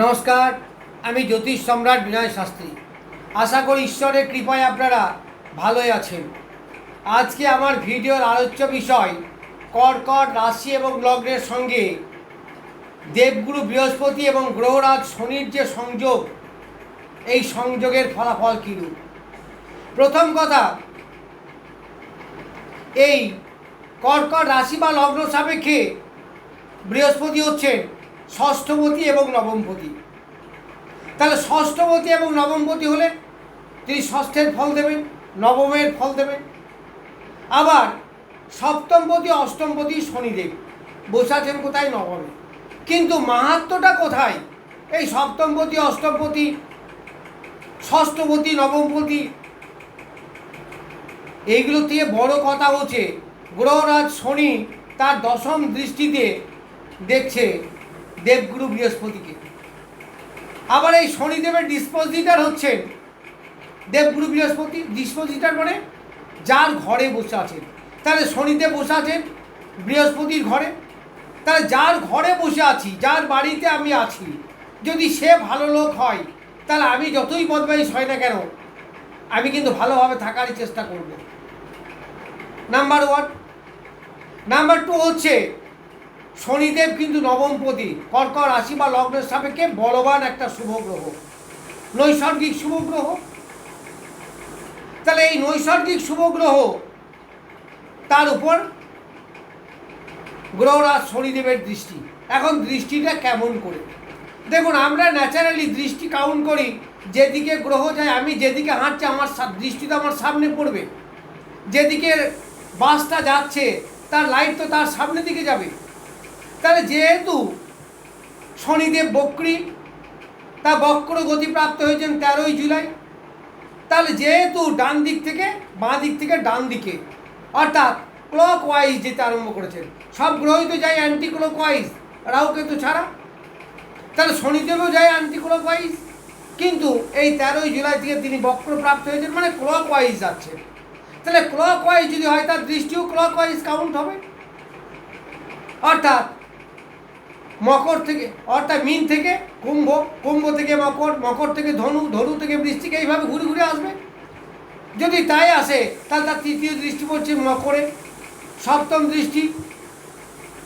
নমস্কার, আমি জ্যোতিষ সম্রাট বিনয় শাস্ত্রী। আশা করি ঈশ্বরের কৃপায় আপনারা ভালোই আছেন। আজকে আমার ভিডিওর আলোচ্য বিষয় কর্কট রাশি এবং লগ্নের সঙ্গে দেবগুরু বৃহস্পতি এবং গ্রহরাজ শনির যে সংযোগ, এই সংযোগের ফলাফল কীরূপ। প্রথম কথা, এই কর্কট রাশি বা লগ্ন সাপেক্ষে বৃহস্পতি হচ্ছেন ষষ্ঠপতি এবং নবমপতি। তাহলে ষষ্ঠপতি এবং নবমপতি হলে তিনি ষষ্ঠের ফল দেবেন, নবমের ফল দেবেন। আবার সপ্তমপতি অষ্টমপতি শনিদেব বসে আছেন কোথায়? নবমে। কিন্তু মাহাত্ম্যটা কোথায়? এই সপ্তমপতি অষ্টমপতি ষষ্ঠপতি নবমপতি এইগুলো থেকে বড় কথা হচ্ছে গ্রহরাজ শনি তার দশম দৃষ্টিতে দেখছে দেবগুরু বৃহস্পতিকে। আবার এই শনিদেবের ডিসপোজিটার হচ্ছেন দেবগুরু বৃহস্পতি। ডিসপোজিটার মানে যার ঘরে বসে আছেন। তাহলে শনিদেব বসে আছেন বৃহস্পতির ঘরে। তাহলে যার ঘরে বসে আছি, যার বাড়িতে আমি আছি, যদি সে ভালো লোক হয়, তাহলে আমি যতই বদমাইশ হয় না কেন, আমি কিন্তু ভালোভাবে থাকারই চেষ্টা করব। Number one. নাম্বার টু হচ্ছে শনিদেব কিন্তু নবমপতি, কর্কট রাশি বা লগ্নের সাপেক্ষে বলবান একটা শুভ গ্রহ, নৈসর্গিক শুভ গ্রহ। তাহলে এই নৈসর্গিক শুভ গ্রহ, তার উপর গ্রহরাজ শনিদেবের দৃষ্টি। এখন দৃষ্টিটা কেমন করে দেখুন, আমরা ন্যাচারালি দৃষ্টি কাউন্ট করি যেদিকে গ্রহ যায়। আমি যেদিকে হাঁটছি আমার দৃষ্টি তো আমার সামনে পড়বে। যেদিকে বাসটা যাচ্ছে তার লাইট তো তার সামনে দিকে যাবে। তাহলে যেহেতু শনিদেব বক্রী, তা বক্র গতিপ্রাপ্ত হয়েছেন 13ই জুলাই। তাহলে যেহেতু ডান দিক থেকে বাঁ দিক থেকে ডান দিকে, অর্থাৎ ক্লক ওয়াইজ যেতে আরম্ভ করেছেন। সব গ্রহই তো যায় anti clock wise, Rahu Ketu ছাড়া। তাহলে শনিদেবও যায় অ্যান্টি ক্লক ওয়াইজ, কিন্তু এই 13ই জুলাই থেকে তিনি বক্রপ্রাপ্ত হয়েছেন, মানে ক্লক ওয়াইজ যাচ্ছে। তাহলে ক্লক ওয়াইজ যদি হয়, তার দৃষ্টিও ক্লক ওয়াইজ কাউন্ট হবে। অর্থাৎ মকর থেকে, অর্থাৎ মিন থেকে কুম্ভ, কুম্ভ থেকে মকর, মকর থেকে ধনু, ধনু থেকে বৃশ্চিক, এইভাবে ঘুরে ঘুরে আসবে। যদি তাই আসে, তাহলে তার তৃতীয় দৃষ্টি পড়ছে মকরে, সপ্তম দৃষ্টি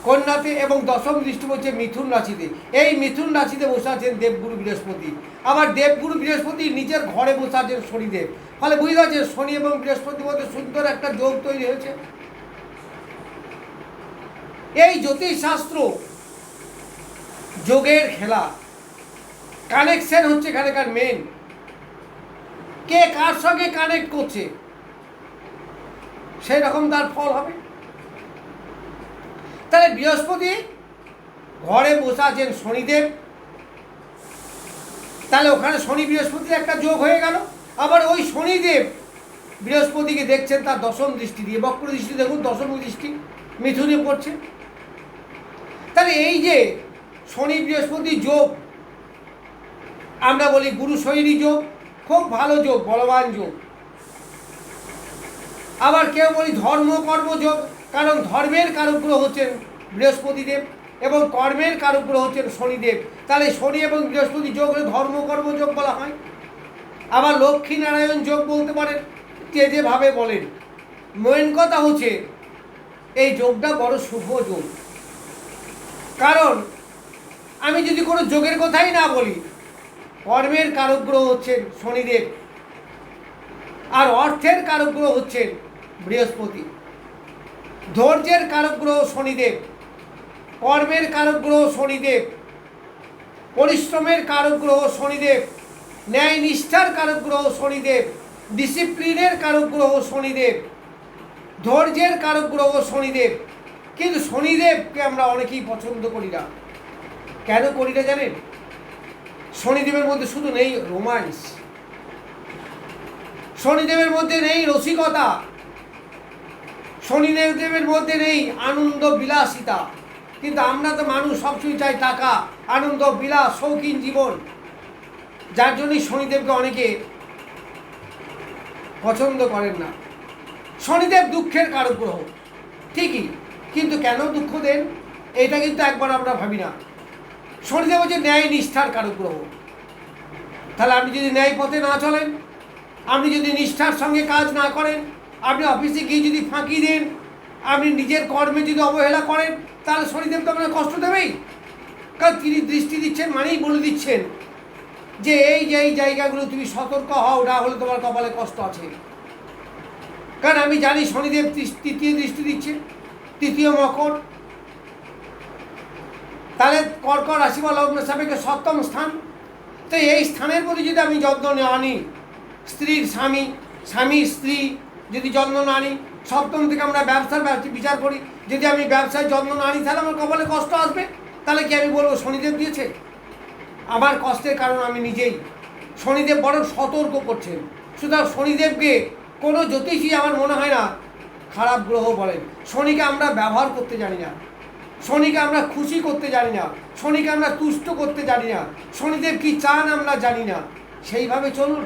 কন্যাতে এবং দশম দৃষ্টি পড়ছে মিথুন রাশিতে। এই মিথুন রাশিতে বসে আছেন দেবগুরু বৃহস্পতি। আবার দেবগুরু বৃহস্পতি নিজের ঘরে বসে আছেন শনিদেব। ফলে বুঝতে পারছেন শনি এবং বৃহস্পতির মধ্যে সুন্দর একটা যোগ তৈরি হয়েছে। এই জ্যোতিষশাস্ত্র যোগের খেলা, কানেকশন হচ্ছে এখানকার মেন। কে কার সঙ্গে কানেক্ট করছে, সেই রকম তার ফল হবে। তাহলে বৃহস্পতি ঘরে বসে আছেন শনিদেব, তাহলে ওখানে শনি বৃহস্পতির একটা যোগ হয়ে গেল। আবার ওই শনিদেব বৃহস্পতিকে দেখছেন তার দশম দৃষ্টি দিয়ে, বক্র দৃষ্টি। দেখুন দশম দৃষ্টি মিথুনে পড়ছে। তাহলে এই যে শনি বৃহস্পতি যোগ, আমরা বলি গুরু শৈলী যোগ, খুব ভালো যোগ, বলবান যোগ। আবার কেউ বলি ধর্ম কর্ম যোগ, কারণ ধর্মের কারক গ্রহ হচ্ছেন বৃহস্পতিদেব এবং কর্মের কারক গ্রহ হচ্ছেন শনিদেব। তাহলে শনি এবং বৃহস্পতি যোগ হলে ধর্ম কর্ম যোগ বলা হয়। আবার লক্ষ্মী নারায়ণ যোগ বলতে পারেন, যে যেভাবে বলেন। মেন কথা হচ্ছে এই যোগটা বড় শুভ যোগ। কারণ আমি যদি কোনো যোগের কথাই না বলি, কর্মের কারক গ্রহ হচ্ছেন শনিদেব, আর অর্থের কারক গ্রহ হচ্ছেন বৃহস্পতি। ধৈর্যের কারক গ্রহ শনিদেব, কর্মের কারক গ্রহ শনিদেব, পরিশ্রমের কারক গ্রহ শনিদেব, ন্যায় নিষ্ঠার কারক গ্রহ শনিদেব, ডিসিপ্লিনের কারক গ্রহ শনিদেব, ধৈর্যের কারক গ্রহ শনিদেব। কিন্তু শনিদেবকে আমরা অনেকেই পছন্দ করি না। কেন করি না জানেন? শনিদেবের মধ্যে শুধু নেই রোম্যান্স, শনিদেবের মধ্যে নেই রসিকতা, শনিদেবের মধ্যে নেই আনন্দ বিলাসিতা। কিন্তু আমরা তো মানুষ সবসময় চাই টাকা, আনন্দ, বিলাস, শৌখিন জীবন। যার জন্যই শনিদেবকে অনেকে পছন্দ করেন না। শনিদেব দুঃখের কারক গ্রহ ঠিকই, কিন্তু কেন দুঃখ দেন এটা কিন্তু একবার আমরা ভাবি না। শনিদেব হচ্ছে ন্যায় নিষ্ঠার কারক গ্রহ। তাহলে আপনি যদি ন্যায় পথে না চলেন, আপনি যদি নিষ্ঠার সঙ্গে কাজ না করেন, আপনি অফিসে গিয়ে যদি ফাঁকি দেন, আপনি নিজের কর্মে যদি অবহেলা করেন, তাহলে শনিদেব তো আপনার কষ্ট দেবেই। কারণ তিনি দৃষ্টি দিচ্ছেন মানেই বলে দিচ্ছেন যে এই জায়গাগুলো তুমি সতর্ক হও, না হলে তোমার কপালে কষ্ট আছে। কারণ আমি জানি শনিদেব তৃতীয় দৃষ্টি দিচ্ছে, তৃতীয় মকর, তাহলে কর্কট রাশি বা লগ্ন সাপেক্ষে সপ্তম স্থান। তো এই স্থানের প্রতি যদি আমি যত্ন না আনি, স্ত্রীর স্বামী, স্বামীর স্ত্রী যদি যত্ন না আনি, সপ্তম থেকে আমরা ব্যবসার বিচার করি, যদি আমি ব্যবসায় যত্ন না আনি তাহলে আমার কপালে কষ্ট আসবে। তাহলে কি আমি বলবো শনিদেব দিয়েছে? আমার কষ্টের কারণ আমি নিজেই। শনিদেব বড় সতর্ক করছেন। সুতরাং শনিদেবকে কোনো জ্যোতিষী আমার মনে হয় না খারাপ গ্রহ বলেন। শনিকে আমরা ব্যবহার করতে জানি না, শনিকে আমরা খুশি করতে জানি না, শনিকে আমরা তুষ্ট করতে জানি না, শনিদেব কি চান আমরা জানি না। সেইভাবে চলুন,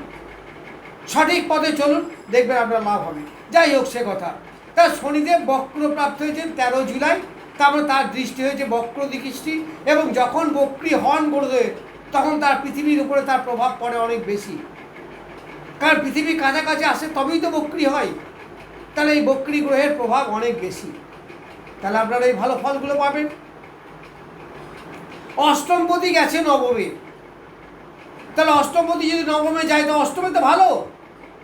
সঠিক পথে চলুন, দেখবেন আপনার লাভ হবে। যাই হোক সে কথা। তা শনিদেব বক্রপ্রাপ্ত হয়েছেন 13 জুলাই, তারপরে তার দৃষ্টি হয়েছে বক্র দৃষ্টি, এবং যখন বক্রী হন গুরুদেব তখন তার পৃথিবীর উপরে তার প্রভাব পড়ে অনেক বেশি। কারণ পৃথিবী কাছাকাছি আসে তবেই তো বক্রী হয়। তাহলে এই বক্রী গ্রহের প্রভাব অনেক বেশি। তাহলে আপনারা এই ভালো ফলগুলো পাবেন। অষ্টমপতি গেছে নবমে, তাহলে অষ্টমপতি যদি নবমে যায় তো অষ্টমে তো ভালো,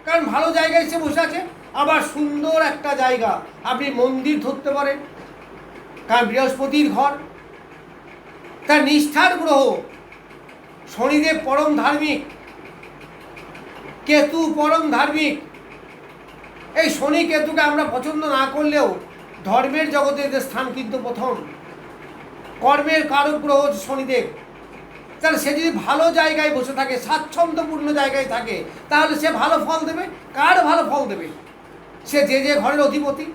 কারণ ভালো জায়গায় সে বসে আছে। আবার সুন্দর একটা জায়গা, আপনি মন্দির ধরতে পারেন, কারণ বৃহস্পতির ঘর, তার নিষ্ঠার গ্রহ। শনিদেব পরম ধার্মিক, কেতু পরম ধার্মিক। এই শনি কেতুকে আমরা পছন্দ না করলেও ধর্মের জগতে এদের স্থান কিন্তু প্রথম। কর্মের কারক গ্রহ শনিদেব। তাহলে সে যদি ভালো জায়গায় বসে থাকে, স্বাচ্ছন্দ্যপূর্ণ জায়গায় থাকে, তাহলে সে ভালো ফল দেবে। কার ভালো ফল দেবে? সে যে ঘরের অধিপতি,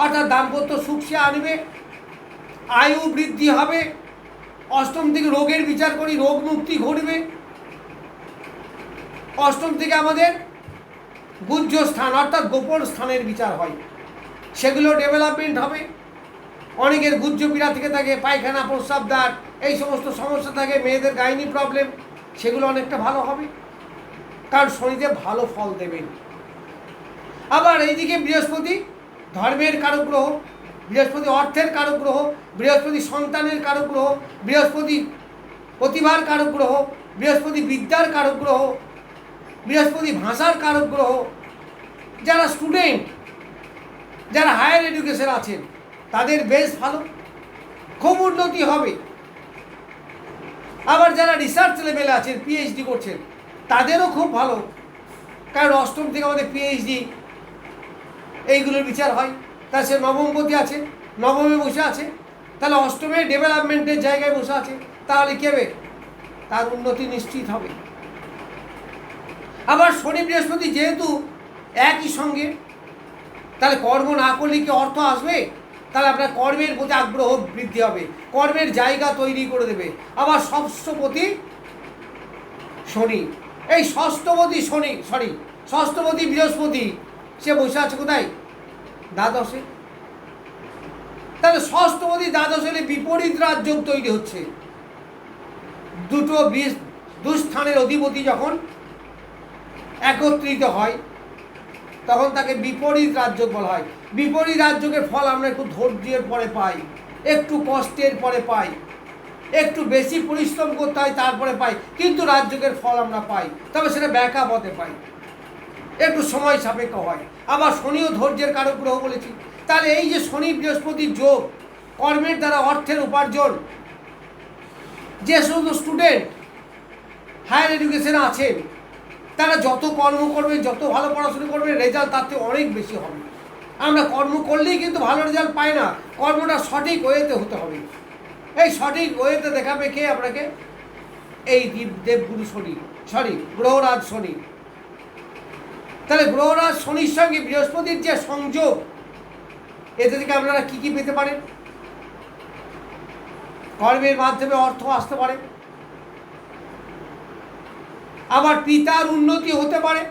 অর্থাৎ দাম্পত্য সুখ সে আনবে, আয়ু বৃদ্ধি হবে, অষ্টম থেকে রোগের বিচার করি, রোগ মুক্তি ঘটবে। অষ্টম থেকে আমাদের গুহ্য স্থান অর্থাৎ গোপন স্থানের বিচার হয়, সেগুলো ডেভেলপমেন্ট হবে। অনেকের গুহ্য পীড়া থেকে থাকে, পায়খানা, প্রস্রাবদার, এই সমস্ত সমস্যা থাকে, মেয়েদের গাইনি প্রবলেম, সেগুলো অনেকটা ভালো হবে, কারণ শনিদেব ভালো ফল দেবেন। আবার এইদিকে বৃহস্পতি ধর্মের কারক গ্রহ, বৃহস্পতি অর্থের কারক গ্রহ, বৃহস্পতি সন্তানের কারক গ্রহ, বৃহস্পতি প্রতিভার কারক গ্রহ, বৃহস্পতি বিদ্যার কারক গ্রহ, বৃহস্পতি ভাষার কারক গ্রহ। যারা স্টুডেন্ট, যারা হায়ার এডুকেশন আছেন, তাদের বেশ ভালো, খুব উন্নতি হবে। আবার যারা রিসার্চ লেভেলে আছেন, পিএইচডি করছেন, তাদেরও খুব ভালো, কারণ অষ্টম থেকে আমাদের পিএইচডি এইগুলোর বিচার হয়। তা সে নবমপতি আছে, নবমে বসে আছে, তাহলে অষ্টমে ডেভেলপমেন্টের জায়গায় বসে আছে, তাহলে কী হবে? তার উন্নতি নিশ্চিত হবে। আবার শনি বৃহস্পতি যেহেতু একই সঙ্গে, তাহলে কর্ম না করলে কি অর্থ আসবে? তাহলে আপনার কর্মের প্রতি আগ্রহ বৃদ্ধি হবে, কর্মের জায়গা তৈরি করে দেবে। আবার ষষ্ঠপতি শনি, এই ষষ্ঠপতি শনি ষষ্ঠপতি বৃহস্পতি সে বসে আছে কোথায়? দ্বাদশে। তাহলে ষষ্ঠপতি দ্বাদশ হলে বিপরীত রাজযোগ তৈরি হচ্ছে। দুটো দুস্থানের অধিপতি যখন একত্রিত হয় তখন তাকে বিপরীত রাজযোগ বলা হয়। বিপরীত রাজযোগের ফল আমরা একটু ধৈর্যের পরে পাই, একটু কষ্টের পরে পাই, একটু বেশি পরিশ্রম করতে হয় তারপরে পাই, কিন্তু রাজযোগের ফল আমরা পাই, তবে সেটা ব্যাকা পথে পাই, একটু সময় সাপেক্ষ হয়। আবার শনিও ধৈর্যের কারক গ্রহ বলেছি। তাহলে এই যে শনি বৃহস্পতির যোগ, কর্মের দ্বারা অর্থের উপার্জন, যে সমস্ত স্টুডেন্ট হায়ার এডুকেশনে আছেন তারা যত কর্ম করবে, যত ভালো পড়াশোনা করবে, রেজাল্ট তার থেকে অনেক বেশি হবে। আমরা কর্ম করলেই কিন্তু ভালো রেজাল্ট পাই না, কর্মটা সঠিক ওয়েতে হতে হবে। এই সঠিক ওয়েতে দেখাবে কে আপনাকে? এই দেবগুরু শনি, গ্রহরাজ শনি। তাহলে গ্রহরাজ শনির সঙ্গে বৃহস্পতির যে সংযোগ, এতে থেকে আপনারা কী কী পেতে পারেন? কর্মের মাধ্যমে অর্থ আসতে পারে, আবার পিতার উন্নতি হতে পারে,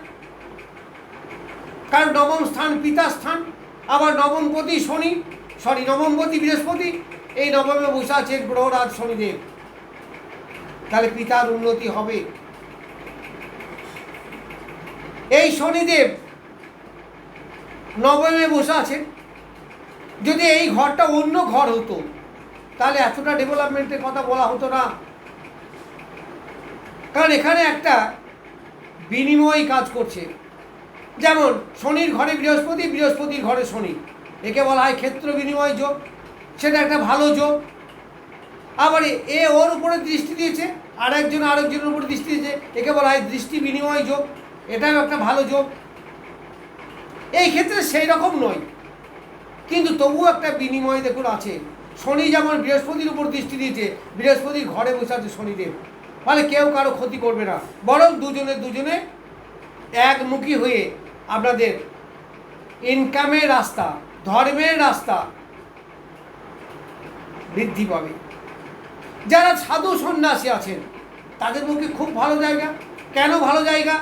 কারণ নবম স্থান পিতার স্থান। আবার নবমপতি নবমপতি বৃহস্পতি, এই নবমে বসে আছেন গ্রহরাজ শনিদেব। তাহলে পিতার উন্নতি হবে। এই শনিদেব নবমে বসে আছেন, যদি এই ঘরটা অন্য ঘর হতো তাহলে এতটা ডেভেলপমেন্টের কথা বলা হতো না। কারণ এখানে একটা বিনিময় কাজ করছে। যেমন শনির ঘরে বৃহস্পতি, বৃহস্পতির ঘরে শনি, একে বলা হয় ক্ষেত্র বিনিময় যোগ, সেটা একটা ভালো যোগ। আবার এ ওর উপরে দৃষ্টি দিয়েছে, আরেকজনের উপরে দৃষ্টি দিয়েছে, একে বলা হয় দৃষ্টি বিনিময় যোগ, এটাও একটা ভালো যোগ। এই ক্ষেত্রে সেই রকম নয়, কিন্তু তবুও একটা বিনিময় দেখুন আছে। শনি যেমন বৃহস্পতির উপর দৃষ্টি দিয়েছে, বৃহস্পতির ঘরে বসে আছে শনিদেব, ফলে কেউ কারো ক্ষতি করবে না, বরং দুজনে একমুখী হয়ে আপনাদের ইনকামের রাস্তা, ধর্মের রাস্তা বৃদ্ধি পাবে। যারা সাধু সন্ন্যাসী আছেন তাদের পক্ষে খুব ভালো জায়গা। কেন ভালো জায়গা?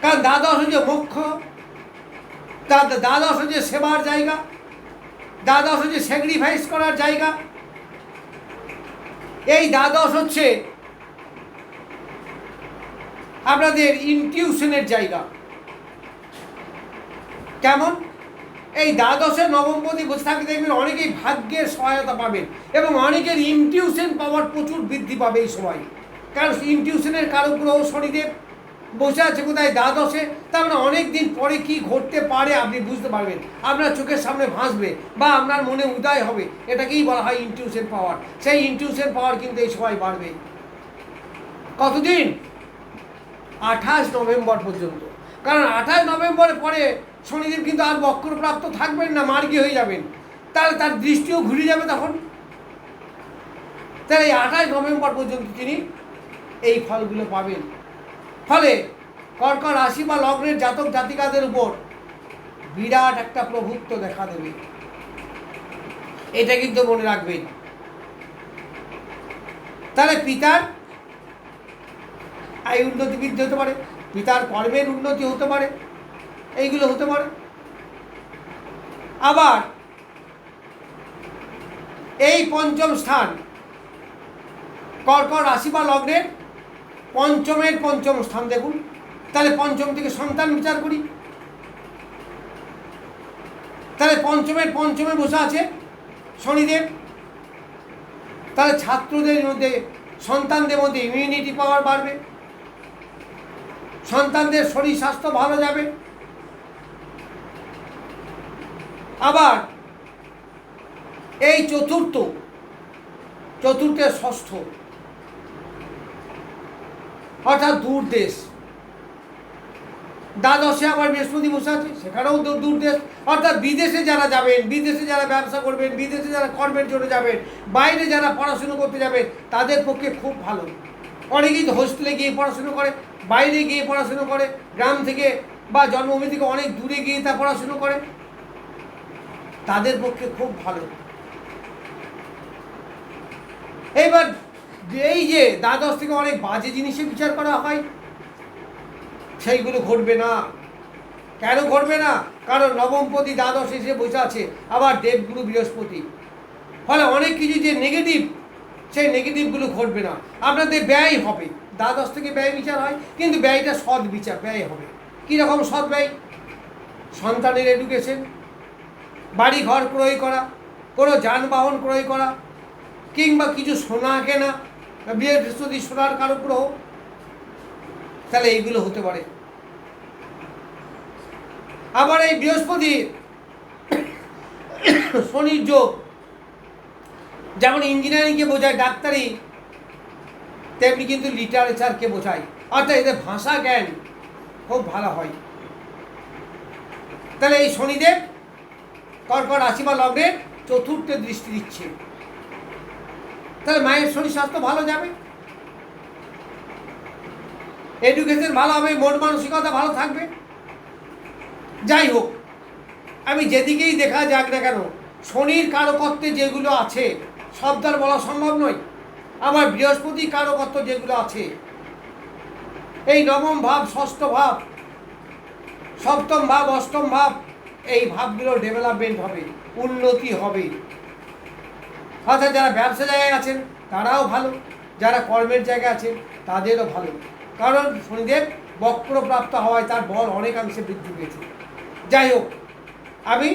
কারণ দ্বাদশ হচ্ছে মোক্ষ, দ্বাদশ হচ্ছে সেবার জায়গা, দ্বাদশ হচ্ছে স্যাক্রিফাইস করার জায়গা। এই দ্বাদশ হচ্ছে আপনাদের ইনটিউশনের জায়গা। কেমন? এই দ্বাদশে নবমপতি বসে থাকলে দেখবেন অনেকেই ভাগ্যের সহায়তা পাবেন এবং অনেকের ইনটিউশন পাওয়ার প্রচুর বৃদ্ধি পাবে এই সময়। কারণ ইনটিউশনের কারক গ্রহ শনিদেব বসে আছে কোথায়? দ্বাদশে। তার মানে অনেক দিন পরে কি ঘটতে পারে আপনি বুঝতে পারবেন, আপনার চোখের সামনে ভাসবে বা আপনার মনে উদয় হবে, এটাকেই বলা হয় ইনটিউশন পাওয়ার। সেই ইনটিউশন পাওয়ার কিন্তু এই সময় বাড়বে। কতদিন? 28 নভেম্বর পর্যন্ত। কারণ 28 নভেম্বরের পরে শনিদেব কিন্তু আর বক্রপ্রাপ্ত থাকবেন না, মার্গী হয়ে যাবেন, তাহলে তার দৃষ্টিও ঘুরে যাবে তখন। তাহলে এই 28 নভেম্বর পর্যন্ত তিনি এই ফলগুলো পাবেন। ফলে কর্কট রাশি বা লগ্নের জাতক জাতিকাদের উপর বিরাট একটা প্রভুত্ব দেখা দেবে, এটা কিন্তু মনে রাখবেন। তাহলে পিতার আয় উন্নতি বৃদ্ধি হতে পারে, পিতার কর্মের উন্নতি হতে পারে, এইগুলো হতে পারে। আবার এই পঞ্চম স্থান কর্কট রাশি বা লগ্নের পঞ্চম স্থান দেখুন, তাহলে পঞ্চম থেকে সন্তান বিচার করি, তাহলে পঞ্চমে বসে আছে শনিদেব। তাহলে ছাত্রদের মধ্যে, সন্তানদের মধ্যে ইমিউনিটি পাওয়ার বাড়বে, সন্তানদের শরীর স্বাস্থ্য ভালো যাবে। আবার এই চতুর্থের ষষ্ঠ অর্থাৎ দূর দেশ, দ্বাদশে আবার বৃহস্পতি বসে আছে, সেখানেও দূর দেশ, অর্থাৎ বিদেশে যারা যাবেন, বিদেশে যারা ব্যবসা করবেন, বিদেশে যারা কর্মের জন্য যাবেন, বাইরে যারা পড়াশুনো করতে যাবেন, তাদের পক্ষে খুব ভালো। অনেকেই তো হোস্টেলে গিয়ে পড়াশুনো করে, বাইরে গিয়ে পড়াশুনো করে, গ্রাম থেকে বা জন্মভূমি থেকে অনেক দূরে গিয়ে তা পড়াশুনো করে, তাদের পক্ষে খুব ভালো। এইবার এই যে দ্বাদশ থেকে অনেক বাজে জিনিসে বিচার করা হয়, সেইগুলো ঘটবে না। কেন ঘটবে না? কারণ নবমপতি দ্বাদশ এসে বসে আছে, আবার দেবগুরু বৃহস্পতি। ফলে অনেক কিছু যে নেগেটিভ, সেই নেগেটিভগুলো ঘটবে না। আপনাদের ব্যয় হবে, দ্বাদশ থেকে ব্যয় বিচার হয়, কিন্তু ব্যয়টা সৎ বিচার, ব্যয় হবে। কীরকম সৎ ব্যয়? সন্তানের এডুকেশন, বাড়ি ঘর ক্রয় করা, কোনো যানবাহন ক্রয় করা, কিংবা কিছু সোনা কেনা, বৃহস্পতি সোনার কারক গ্রহ, তাহলে এইগুলো হতে পারে। আবার এই বৃহস্পতি শনির যোগ যেমন ইঞ্জিনিয়ারিংকে বোঝায়, ডাক্তারি, তেমনি কিন্তু লিটারেচারকে বোঝায়, অর্থাৎ এদের ভাষা জ্ঞান খুব ভালো হয়। তাহলে এই শনিদেব কর্কট রাশি বা লগ্নের চতুর্থে দৃষ্টি দিচ্ছে, তাহলে মায়ের শরীর স্বাস্থ্য ভালো যাবে, এডুকেশন ভালো হবে, মন মানসিকতা ভালো থাকবে। যাই হোক, আমি যেদিকেই দেখা যাক না কেন, শনির কারকত্বে যেগুলো আছে সব তার বলা সম্ভব নয়। আবার বৃহস্পতি কারকত্ব যেগুলো আছে, এই নবম ভাব, ষষ্ঠ ভাব, সপ্তম ভাব, অষ্টম ভাব, এই ভাবগুলো ডেভেলপমেন্ট হবে, উন্নতি হবে। অর্থাৎ যারা ব্যবসা জায়গায় আছেন তারাও ভালো, যারা কর্মের জায়গা আছে তাদেরও ভালো, কারণ শনিদেব বক্রপ্রাপ্ত হওয়ায় তার বল অনেকাংশে বৃদ্ধি পেয়েছে। যাই হোক, আমি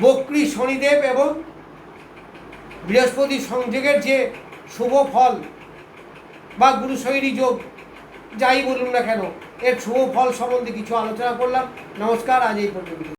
বক্রী শনিদেব এবং বৃহস্পতি সংযোগের যে শুভ ফল বা গুরুশৈলী যোগ যাই বলুন না কেন, এর শুভ ফল সম্বন্ধে কিছু আলোচনা করলাম। নমস্কার, আজ এই পর্যন্ত।